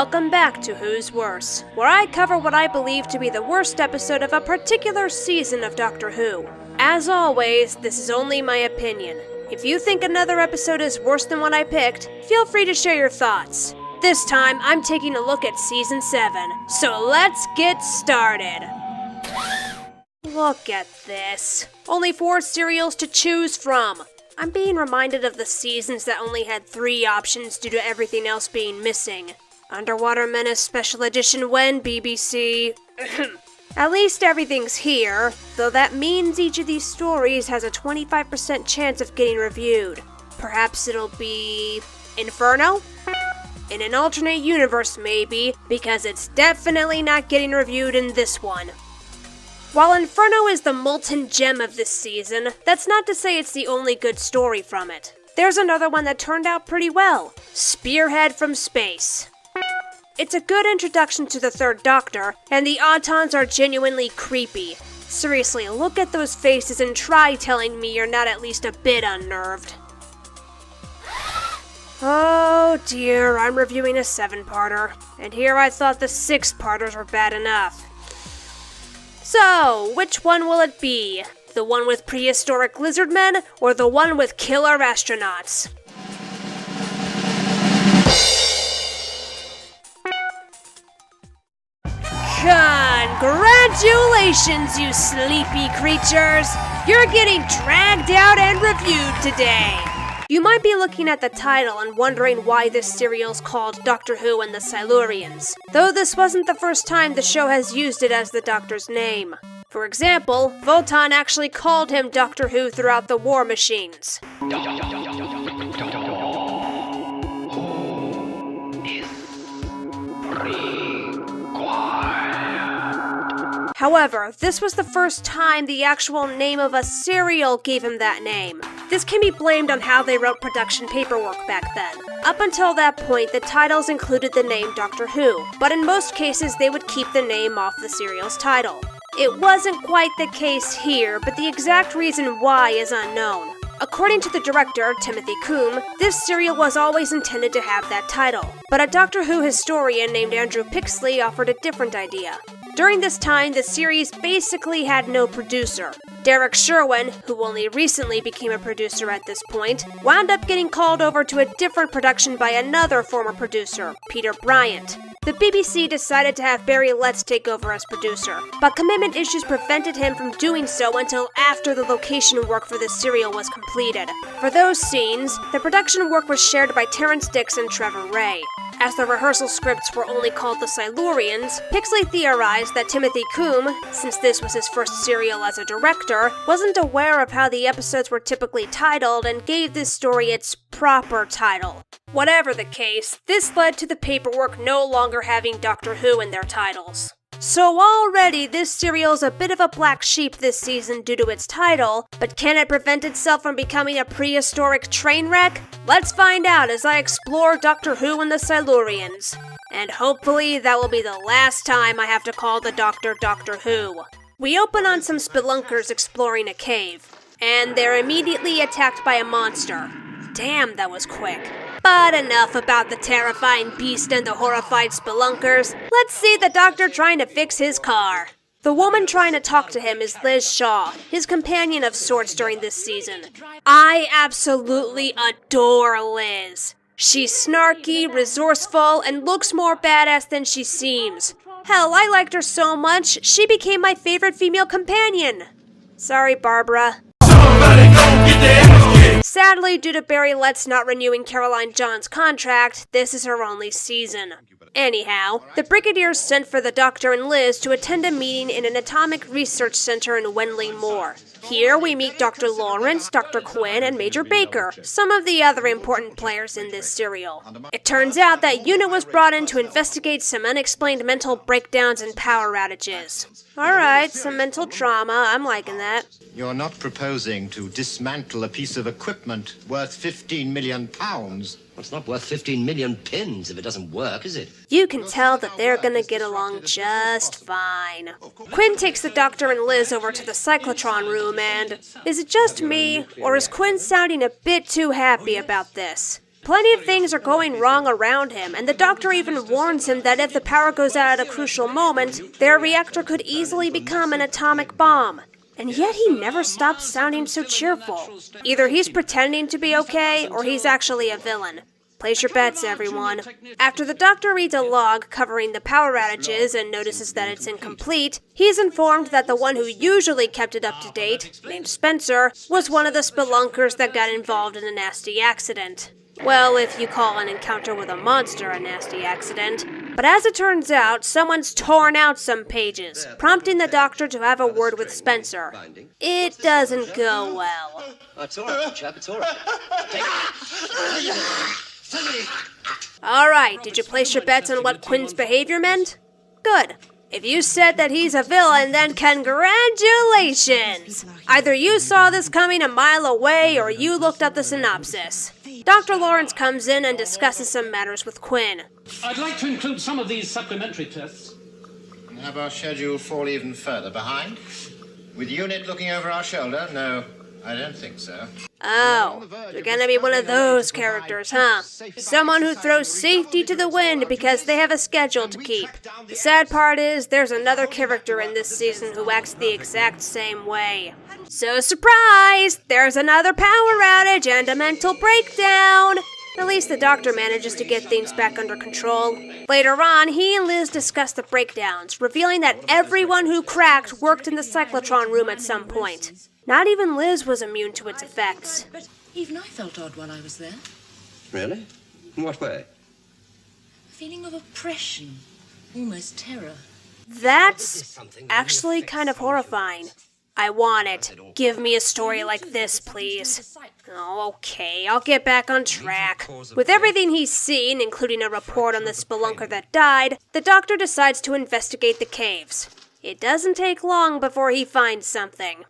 Welcome back to Who's Worse, where I cover what I believe to be the worst episode of a particular season of Doctor Who. As always, this is only my opinion. If you think another episode is worse than what I picked, feel free to share your thoughts. This time, I'm taking a look at Season 7, so let's get started. Look at this. Only 4 serials to choose from. I'm being reminded of the seasons that only had 3 options due to everything else being missing. Underwater Menace Special Edition when, BBC? At least everything's here, though that means each of these stories has a 25% chance of getting reviewed. Perhaps it'll be... Inferno? In an alternate universe, maybe, because it's definitely not getting reviewed in this one. While Inferno is the molten gem of this season, that's not to say it's the only good story from it. There's another one that turned out pretty well, Spearhead from Space. It's a good introduction to the Third Doctor, and the Autons are genuinely creepy. Seriously, look at those faces and try telling me you're not at least a bit unnerved. Oh dear, I'm reviewing a 7-parter, and here I thought the 6-parters were bad enough. So, which one will it be? The one with prehistoric lizard men, or the one with killer astronauts? Congratulations, you sleepy creatures! You're getting dragged out and reviewed today! You might be looking at the title and wondering why this serial's called Doctor Who and the Silurians, though this wasn't the first time the show has used it as the Doctor's name. For example, Votan actually called him Doctor Who throughout the War Machines. However, this was the first time the actual name of a serial gave him that name. This can be blamed on how they wrote production paperwork back then. Up until that point, the titles included the name Doctor Who, but in most cases they would keep the name off the serial's title. It wasn't quite the case here, but the exact reason why is unknown. According to the director, Timothy Coombe, this serial was always intended to have that title, but a Doctor Who historian named Andrew Pixley offered a different idea. During this time, the series basically had no producer. Derek Sherwin, who only recently became a producer at this point, wound up getting called over to a different production by another former producer, Peter Bryant. The BBC decided to have Barry Letts take over as producer, but commitment issues prevented him from doing so until after the location work for the serial was completed. For those scenes, the production work was shared by Terrence Dicks and Trevor Ray. As the rehearsal scripts were only called the Silurians, Pixley theorized that Timothy Coombe, since this was his first serial as a director, wasn't aware of how the episodes were typically titled and gave this story its proper title. Whatever the case, this led to the paperwork no longer having Doctor Who in their titles. So already, this serial's a bit of a black sheep this season due to its title, but can it prevent itself from becoming a prehistoric train wreck? Let's find out as I explore Doctor Who and the Silurians. And hopefully that will be the last time I have to call the Doctor Doctor Who. We open on some spelunkers exploring a cave, and they're immediately attacked by a monster. Damn, that was quick. But enough about the terrifying beast and the horrified spelunkers. Let's see the Doctor trying to fix his car. The woman trying to talk to him is Liz Shaw, his companion of sorts during this season. I absolutely adore Liz. She's snarky, resourceful, and looks more badass than she seems. Hell, I liked her so much, she became my favorite female companion. Sorry, Barbara. Sadly, due to Barry Letts not renewing Caroline John's contract, this is her only season. Anyhow, the Brigadiers sent for the Doctor and Liz to attend a meeting in an atomic research center in Wenley Moor. Here we meet Dr. Lawrence, Dr. Quinn, and Major Baker, some of the other important players in this serial. It turns out that UNIT was brought in to investigate some unexplained mental breakdowns and power outages. Alright, some mental trauma, I'm liking that. You're not proposing to dismantle a piece of equipment worth £15 million. Well, it's not worth 15 million pins if it doesn't work, is it? You can tell that they're gonna get along just fine. Quinn takes the Doctor and Liz over to the cyclotron room and... Is it just me, or is Quinn sounding a bit too happy about this? Plenty of things are going wrong around him, and the doctor even warns him that if the power goes out at a crucial moment, their reactor could easily become an atomic bomb. And yet he never stops sounding so cheerful. Either he's pretending to be okay, or he's actually a villain. Place your bets, everyone. After the doctor reads a log covering the power outages and notices that it's incomplete, he's informed that the one who usually kept it up to date, named Spencer, was one of the spelunkers that got involved in a nasty accident. Well, if you call an encounter with a monster a nasty accident. But as it turns out, someone's torn out some pages, prompting the doctor to have a word with Spencer. It doesn't go well. It's all right, chap, it's all right. Alright, did you place your bets on what Quinn's behavior meant? Good. If you said that he's a villain, then congratulations! Either you saw this coming a mile away, or you looked up the synopsis. Dr. Lawrence comes in and discusses some matters with Quinn. I'd like to include some of these supplementary tests. Have our schedule fall even further behind? With UNIT looking over our shoulder? No, I don't think so. Oh, you're gonna be one of those characters, huh? Someone who throws safety to the wind because they have a schedule to keep. The sad part is, there's another character in this season who acts the exact same way. So surprise! There's another power outage and a mental breakdown! At least the doctor manages to get things back under control. Later on, he and Liz discuss the breakdowns, revealing that everyone who cracked worked in the cyclotron room at some point. Not even Liz was immune to its effects. But even I felt odd while I was there. Really? In what way? A feeling of oppression, almost terror. That's actually kind of horrifying. I want it. Give me a story like this, please. Oh, okay, I'll get back on track. With everything he's seen, including a report on the spelunker that died, the doctor decides to investigate the caves. It doesn't take long before he finds something.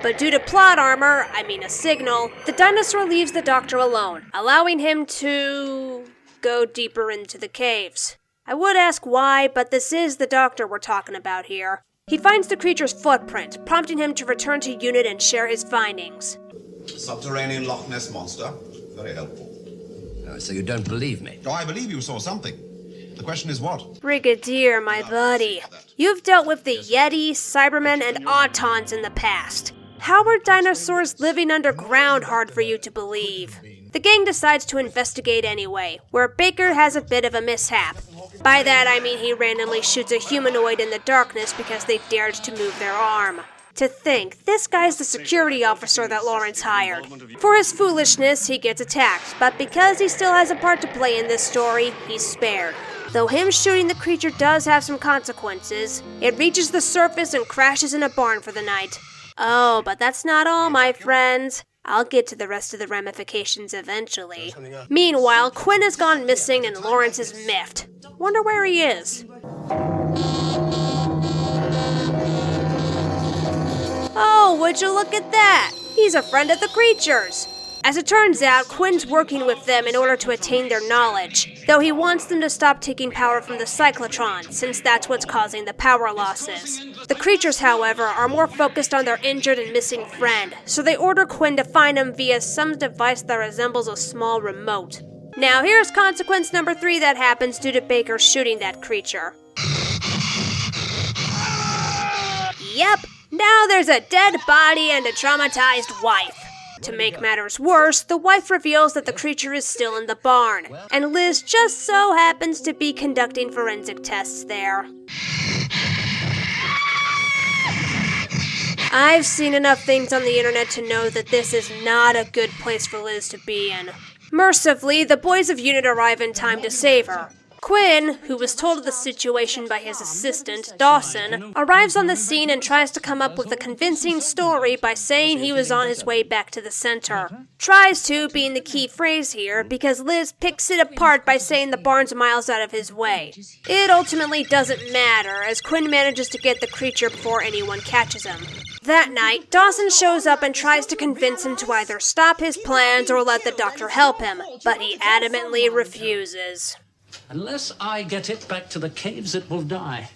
But due to plot armor, a signal, the dinosaur leaves the doctor alone, allowing him to go deeper into the caves. I would ask why, but this is the doctor we're talking about here. He finds the creature's footprint, prompting him to return to UNIT and share his findings. Subterranean Loch Ness monster. Very helpful. So you don't believe me? Oh, I believe you saw something. The question is what? Brigadier, my buddy. You've dealt with the Yeti, Cybermen, and Autons in the past. How are dinosaurs living underground hard for you to believe? The gang decides to investigate anyway, where Baker has a bit of a mishap. By that I mean he randomly shoots a humanoid in the darkness because they dared to move their arm. To think, this guy's the security officer that Lawrence hired. For his foolishness, he gets attacked, but because he still has a part to play in this story, he's spared. Though him shooting the creature does have some consequences, it reaches the surface and crashes in a barn for the night. Oh, but that's not all, my friends. I'll get to the rest of the ramifications eventually. Meanwhile, Quinn has gone missing and Lawrence is miffed. Wonder where he is. Oh, would you look at that? He's a friend of the creatures. As it turns out, Quinn's working with them in order to attain their knowledge, though he wants them to stop taking power from the cyclotron, since that's what's causing the power losses. The creatures, however, are more focused on their injured and missing friend, so they order Quinn to find him via some device that resembles a small remote. Now here's consequence number 3 that happens due to Baker shooting that creature. Yep, now there's a dead body and a traumatized wife. To make matters worse, the wife reveals that the creature is still in the barn, and Liz just so happens to be conducting forensic tests there. I've seen enough things on the internet to know that this is not a good place for Liz to be in. Mercifully, the boys of UNIT arrive in time to save her. Quinn, who was told of the situation by his assistant, Dawson, arrives on the scene and tries to come up with a convincing story by saying he was on his way back to the center. Tries to being the key phrase here, because Liz picks it apart by saying the barn's miles out of his way. It ultimately doesn't matter, as Quinn manages to get the creature before anyone catches him. That night, Dawson shows up and tries to convince him to either stop his plans or let the doctor help him, but he adamantly refuses. Unless I get it back to the caves, it will die.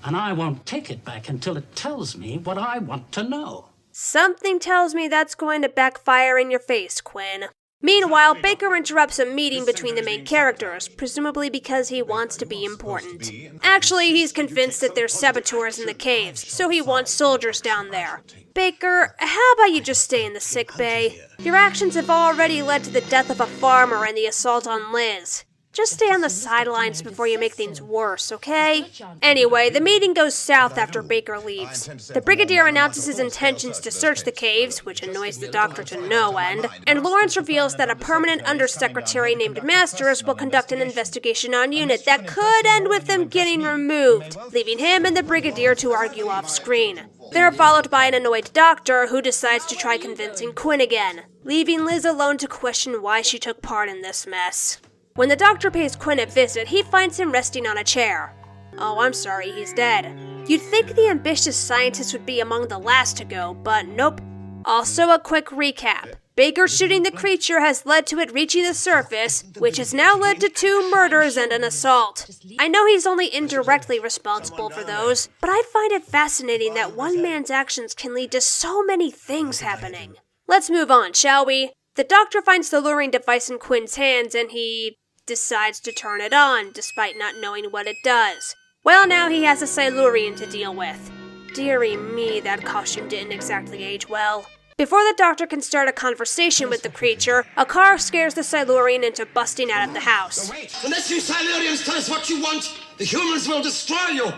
and I won't take it back until it tells me what I want to know. Something tells me that's going to backfire in your face, Quinn. Meanwhile, Baker interrupts a meeting between the main characters, presumably because he wants to be important. Actually, he's convinced that there's saboteurs in the caves, so he wants soldiers down there. Baker, how about you just stay in the sick bay? Your actions have already led to the death of a farmer and the assault on Liz. Just stay on the sidelines before you make things worse, okay? Anyway, the meeting goes south after Baker leaves. The Brigadier announces his intentions to search the caves, which annoys the Doctor to no end, and Lawrence reveals that a permanent undersecretary named Masters will conduct an investigation on UNIT that could end with them getting removed, leaving him and the Brigadier to argue off-screen. They're followed by an annoyed Doctor who decides to try convincing Quinn again, leaving Liz alone to question why she took part in this mess. When the Doctor pays Quinn a visit, he finds him resting on a chair. Oh, I'm sorry, he's dead. You'd think the ambitious scientist would be among the last to go, but nope. Also, a quick recap. Baker shooting the creature has led to it reaching the surface, which has now led to 2 murders and an assault. I know he's only indirectly responsible for those, but I find it fascinating that one man's actions can lead to so many things happening. Let's move on, shall we? The Doctor finds the luring device in Quinn's hands and he decides to turn it on, despite not knowing what it does. Well, now he has a Silurian to deal with. Dearie me, that costume didn't exactly age well. Before the Doctor can start a conversation with the creature, a car scares the Silurian into busting out of the house. Wait! Unless you Silurians tell us what you want, the humans will destroy you!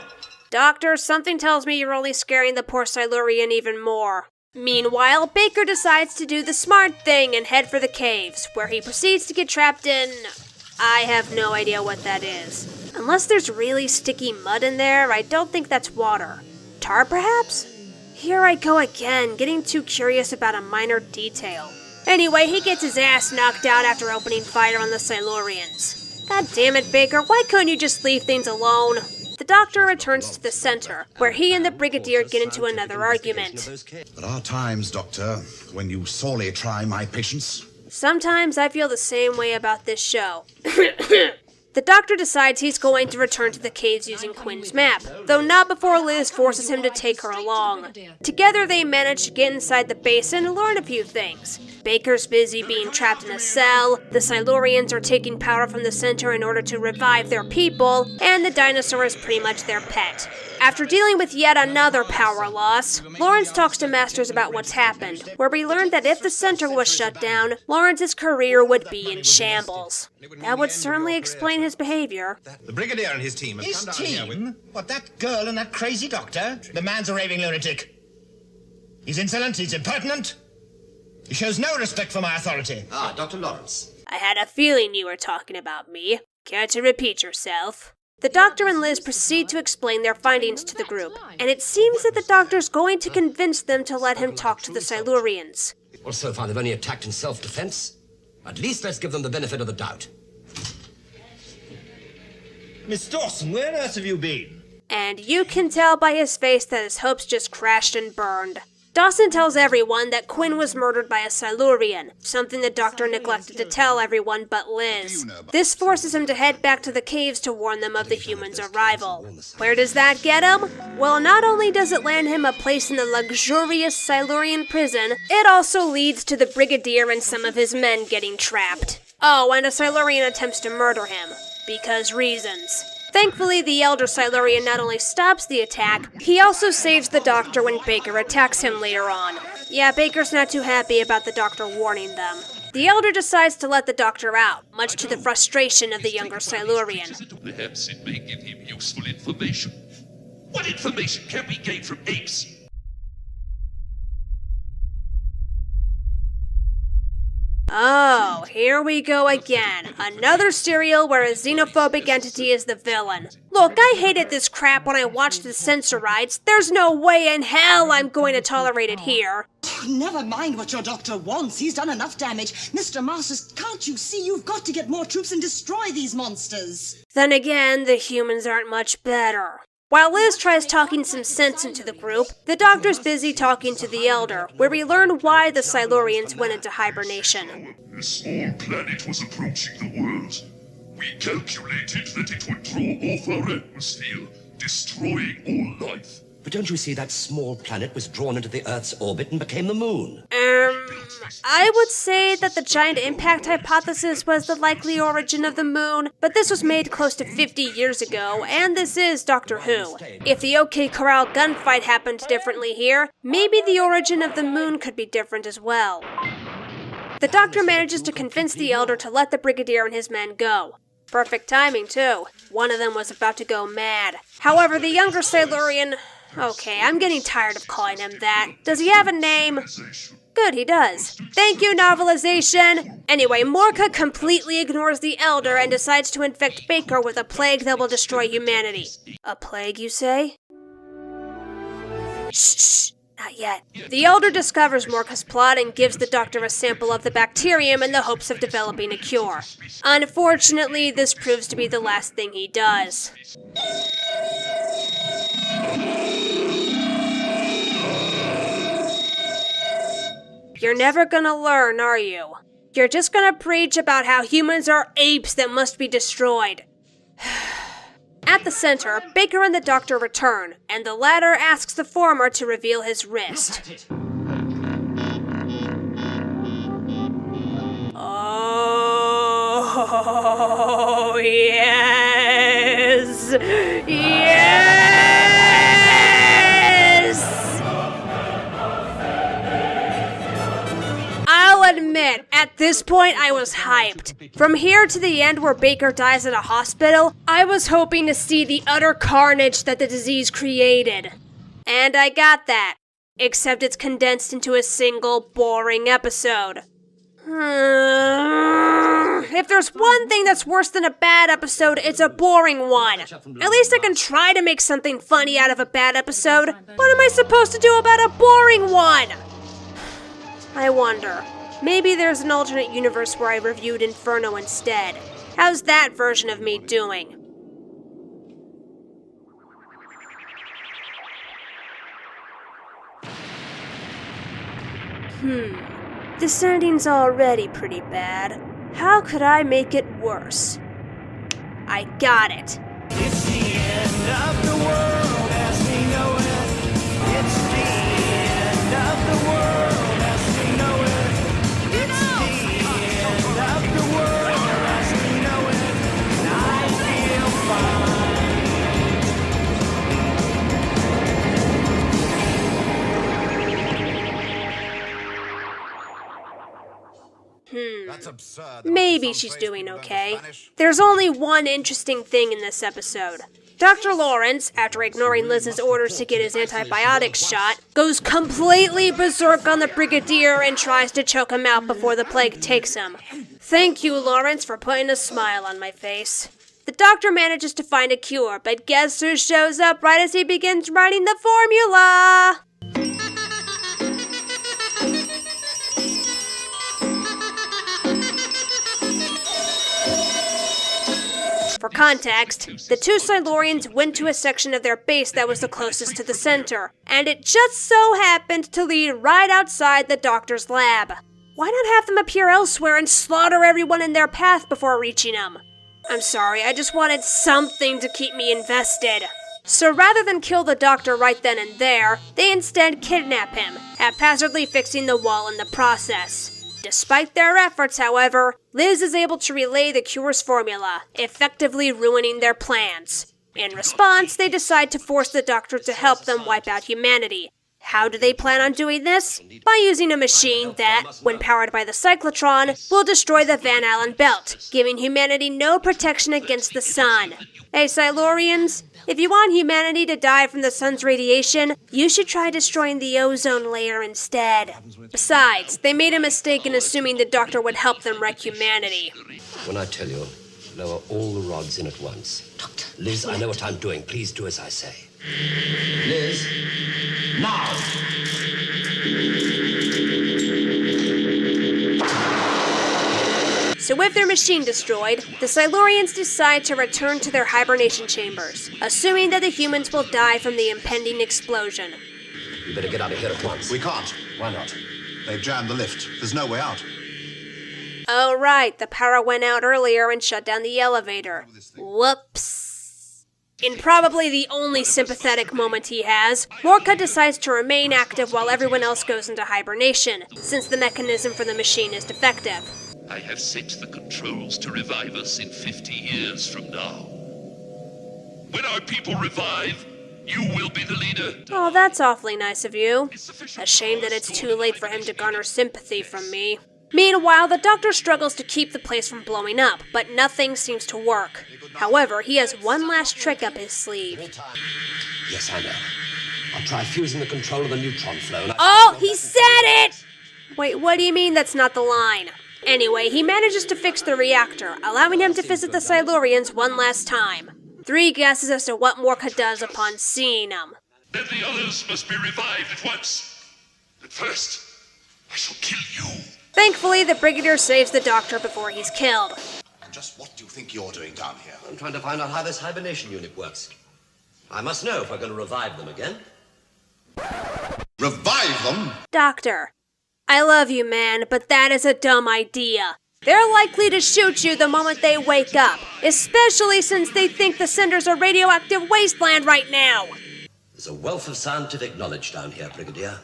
Doctor, something tells me you're only scaring the poor Silurian even more. Meanwhile, Baker decides to do the smart thing and head for the caves, where he proceeds to get trapped in... I have no idea what that is. Unless there's really sticky mud in there, I don't think that's water. Tar, perhaps? Here I go again, getting too curious about a minor detail. Anyway, he gets his ass knocked out after opening fire on the Silurians. God damn it, Baker, why couldn't you just leave things alone? The Doctor returns to the center, where he and the Brigadier get into another argument. There are times, Doctor, when you sorely try my patience. Sometimes I feel the same way about this show. The Doctor decides he's going to return to the caves using Quinn's map, though not before Liz forces him to take her along. Together they manage to get inside the basin and learn a few things. Baker's busy being trapped in a cell, the Silurians are taking power from the center in order to revive their people, and the dinosaur is pretty much their pet. After dealing with yet another power loss, Lawrence talks to Masters about what's happened, where we learned that if the center was shut down, Lawrence's career would be in shambles. That would certainly explain his behavior. The Brigadier and his team have come down here with... What, that girl and that crazy doctor? The man's a raving lunatic. He's insolent, he's impertinent. He shows no respect for my authority. Ah, Dr. Lawrence. I had a feeling you were talking about me. Care to repeat yourself? The Doctor and Liz proceed to explain their findings to the group, and it seems that the Doctor's going to convince them to let him talk to the Silurians. Well, so far they've only attacked in self-defense. At least let's give them the benefit of the doubt. Miss Dawson, where on earth have you been? And you can tell by his face that his hopes just crashed and burned. Dawson tells everyone that Quinn was murdered by a Silurian, something the Doctor neglected to tell everyone but Liz. This forces him to head back to the caves to warn them of the humans' arrival. Where does that get him? Well, not only does it land him a place in the luxurious Silurian prison, it also leads to the Brigadier and some of his men getting trapped. Oh, and a Silurian attempts to murder him. Because reasons. Thankfully, the Elder Silurian not only stops the attack, he also saves the Doctor when Baker attacks him later on. Yeah, Baker's not too happy about the Doctor warning them. The Elder decides to let the Doctor out, much to the frustration of the younger Silurian. Perhaps it may give him useful information. What information can we gain from apes? Oh, here we go again. Another serial where a xenophobic entity is the villain. Look, I hated this crap when I watched the censor rights. There's no way in hell I'm going to tolerate it here. Never mind what your doctor wants. He's done enough damage. Mr. Masters, can't you see you've got to get more troops and destroy these monsters? Then again, the humans aren't much better. While Liz tries talking some sense into the group, the Doctor's busy talking to the Elder, where we learn why the Silurians went into hibernation. A small planet was approaching the world. We calculated that it would draw off our atmosphere destroying all life. But don't you see that small planet was drawn into the Earth's orbit and became the moon? I would say that the giant impact hypothesis was the likely origin of the moon, but this was made close to 50 years ago, and this is Doctor Who. If the OK Corral gunfight happened differently here, maybe the origin of the moon could be different as well. The Doctor manages to convince the Elder to let the Brigadier and his men go. Perfect timing, too. One of them was about to go mad. However, the younger Silurian... Okay, I'm getting tired of calling him that. Does he have a name? Good, he does. Thank you, novelization! Anyway, Morka completely ignores the Elder and decides to infect Baker with a plague that will destroy humanity. A plague, you say? Shh, not yet. The Elder discovers Morka's plot and gives the Doctor a sample of the bacterium in the hopes of developing a cure. Unfortunately, this proves to be the last thing he does. You're never gonna learn, are you? You're just gonna preach about how humans are apes that must be destroyed. At the center, Baker and the Doctor return, and the latter asks the former to reveal his wrist. Oh, yes! Yes! I'll admit, at this point I was hyped. From here to the end where Baker dies at a hospital, I was hoping to see the utter carnage that the disease created. And I got that. Except it's condensed into a single, boring episode. If there's one thing that's worse than a bad episode, it's a boring one. At least I can try to make something funny out of a bad episode. What am I supposed to do about a boring one? I wonder. Maybe there's an alternate universe where I reviewed Inferno instead. How's that version of me doing? This ending's already pretty bad. How could I make it worse? I got it. It's the end of the world as we know it. It's the end of the world as we know it. It's the end of the world as we know it. And I feel That's absurd. Maybe she's doing okay. There's only one interesting thing in this episode. Dr. Lawrence, after ignoring Liz's orders to get his antibiotics shot, goes completely berserk on the Brigadier and tries to choke him out before the plague takes him. Thank you, Lawrence, for putting a smile on my face. The Doctor manages to find a cure, but guess who shows up right as he begins writing the formula? For context, the two Silurians went to a section of their base that was the closest to the center, and it just so happened to lead right outside the Doctor's lab. Why not have them appear elsewhere and slaughter everyone in their path before reaching them? I'm sorry, I just wanted something to keep me invested. So rather than kill the Doctor right then and there, they instead kidnap him, haphazardly fixing the wall in the process. Despite their efforts, however, Liz is able to relay the cure's formula, effectively ruining their plans. In response, they decide to force the Doctor to help them wipe out humanity. How do they plan on doing this? By using a machine that, when powered by the cyclotron, will destroy the Van Allen belt, giving humanity no protection against the sun. Hey, Silurians, if you want humanity to die from the sun's radiation, you should try destroying the ozone layer instead. Besides, they made a mistake in assuming the Doctor would help them wreck humanity. When I tell you, lower all the rods in at once. Doctor. Liz, I know what I'm doing. Please do as I say. Liz, now! So with their machine destroyed, the Silurians decide to return to their hibernation chambers, assuming that the humans will die from the impending explosion. You better get out of here at once. We can't. Why not? They've jammed the lift. There's no way out. Oh right, the power went out earlier and shut down the elevator. Whoops. In probably the only sympathetic moment he has, Morka decides to remain active while everyone else goes into hibernation, since the mechanism for the machine is defective. I have set the controls to revive us in 50 years from now. When our people revive, you will be the leader. Oh, that's awfully nice of you. A shame that it's too late for him to garner sympathy from me. Meanwhile, the Doctor struggles to keep the place from blowing up, but nothing seems to work. However, he has one last trick up his sleeve. Yes, I know. I'll try fusing the control of the neutron flow. Oh, he said it! Wait, what do you mean that's not the line? Anyway, he manages to fix the reactor, allowing him to visit the Silurians one last time. 3 guesses as to what Morka does upon seeing him. Then the others must be revived at once. But first, I shall kill you. Thankfully, the Brigadier saves the Doctor before he's killed. And just what do you think you're doing down here? I'm trying to find out how this hibernation unit works. I must know if we're going to revive them again. Revive them? Doctor, I love you, man, but that is a dumb idea. They're likely to shoot you the moment they wake up, especially since they think the center's a radioactive wasteland right now. There's a wealth of scientific knowledge down here, Brigadier.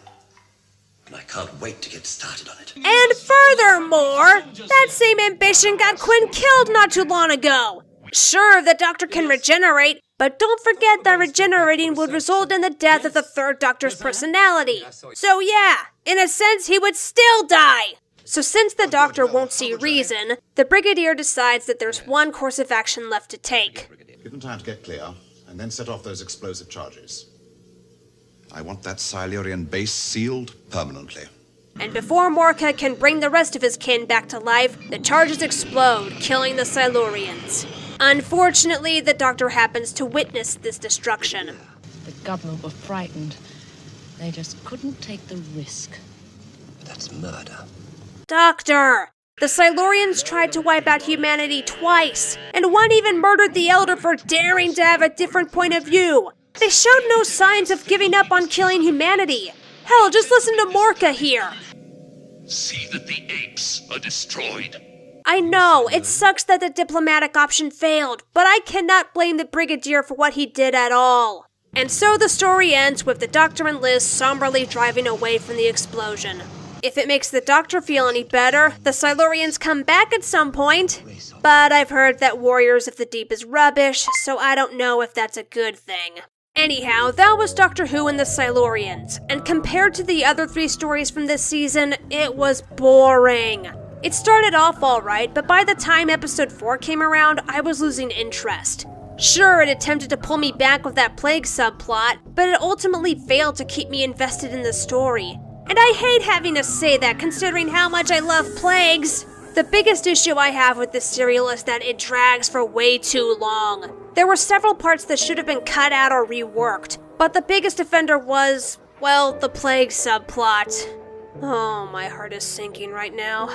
And I can't wait to get started on it. And furthermore, that same ambition got Quinn killed not too long ago. Sure, the Doctor can regenerate, but don't forget that regenerating would result in the death of the third Doctor's personality. So yeah, in a sense, he would still die. So since the Doctor won't see reason, the Brigadier decides that there's one course of action left to take. Give them time to get clear, and then set off those explosive charges. I want that Silurian base sealed permanently. And before Morka can bring the rest of his kin back to life, the charges explode, killing the Silurians. Unfortunately, the Doctor happens to witness this destruction. The government were frightened. They just couldn't take the risk. That's murder. Doctor! The Silurians tried to wipe out humanity twice, and one even murdered the Elder for daring to have a different point of view. They showed no signs of giving up on killing humanity. Hell, just listen to Morka here. See that the apes are destroyed. I know, it sucks that the diplomatic option failed, but I cannot blame the Brigadier for what he did at all. And so the story ends with the Doctor and Liz somberly driving away from the explosion. If it makes the Doctor feel any better, the Silurians come back at some point. But I've heard that Warriors of the Deep is rubbish, so I don't know if that's a good thing. Anyhow, that was Doctor Who and the Silurians, and compared to the other 3 stories from this season, it was boring. It started off alright, but by the time episode 4 came around, I was losing interest. Sure, it attempted to pull me back with that plague subplot, but it ultimately failed to keep me invested in the story. And I hate having to say that, considering how much I love plagues. The biggest issue I have with this serial is that it drags for way too long. There were several parts that should have been cut out or reworked, but the biggest offender was, well, the plague subplot. Oh, my heart is sinking right now.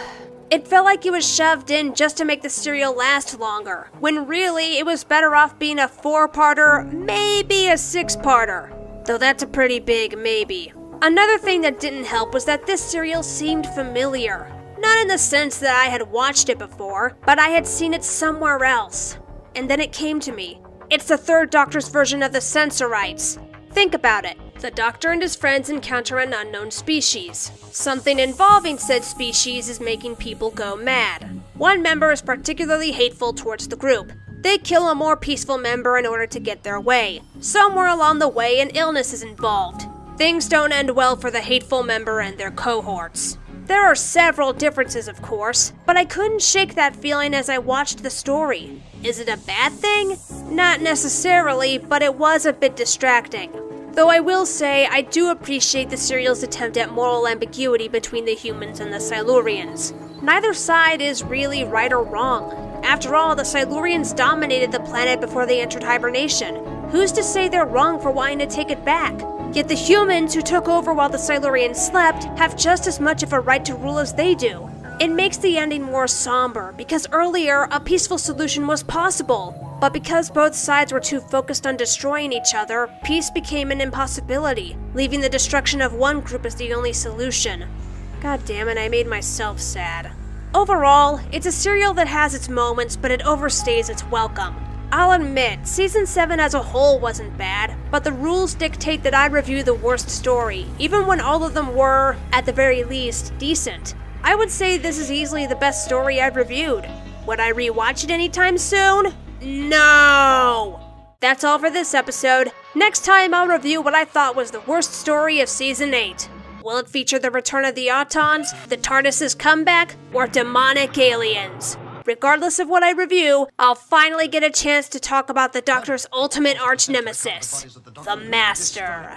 It felt like it was shoved in just to make the serial last longer, when really it was better off being a 4-parter, maybe a 6-parter. Though that's a pretty big maybe. Another thing that didn't help was that this serial seemed familiar. Not in the sense that I had watched it before, but I had seen it somewhere else. And then it came to me. It's the third Doctor's version of the Sensorites. Think about it. The Doctor and his friends encounter an unknown species. Something involving said species is making people go mad. One member is particularly hateful towards the group. They kill a more peaceful member in order to get their way. Somewhere along the way, an illness is involved. Things don't end well for the hateful member and their cohorts. There are several differences, of course, but I couldn't shake that feeling as I watched the story. Is it a bad thing? Not necessarily, but it was a bit distracting. Though I will say, I do appreciate the serial's attempt at moral ambiguity between the humans and the Silurians. Neither side is really right or wrong. After all, the Silurians dominated the planet before they entered hibernation. Who's to say they're wrong for wanting to take it back? Yet the humans who took over while the Silurians slept have just as much of a right to rule as they do. It makes the ending more somber, because earlier a peaceful solution was possible. But because both sides were too focused on destroying each other, peace became an impossibility, leaving the destruction of one group as the only solution. God damn it, I made myself sad. Overall, it's a serial that has its moments, but it overstays its welcome. I'll admit, Season 7 as a whole wasn't bad, but the rules dictate that I review the worst story, even when all of them were, at the very least, decent. I would say this is easily the best story I've reviewed. Would I rewatch it anytime soon? No! That's all for this episode. Next time I'll review what I thought was the worst story of Season 8. Will it feature the return of the Autons, the TARDIS's comeback, or demonic aliens? Regardless of what I review, I'll finally get a chance to talk about the Doctor's ultimate arch-nemesis, the Master.